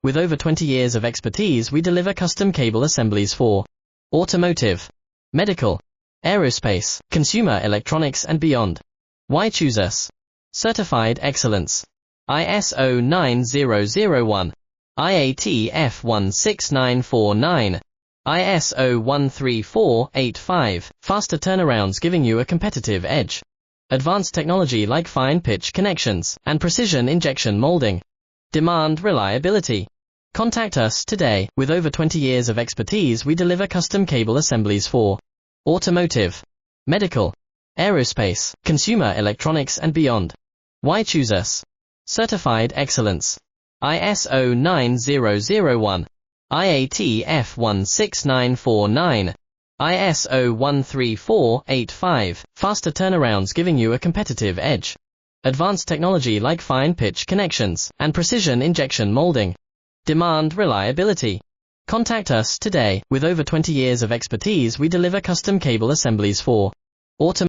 with over 20 years of expertise, we deliver custom cable assemblies for automotive, medical, aerospace, consumer electronics and beyond. Why choose us? Certified excellence. ISO 9001, IATF 16949, ISO 13485, faster turnarounds giving you a competitive edge. Advanced technology like fine pitch connections and precision injection molding. Demand reliability. Contact us today. With over 20 years of expertise, we deliver custom cable assemblies for automotive, medical, aerospace, consumer electronics and beyond. Why choose us? Certified excellence. ISO 9001, IATF 16949, ISO 13485, faster turnarounds giving you a competitive edge. Advanced technology like fine pitch connections and precision injection molding. Demand reliability. Contact us today. With over 20 years of expertise, we deliver custom cable assemblies for automotive.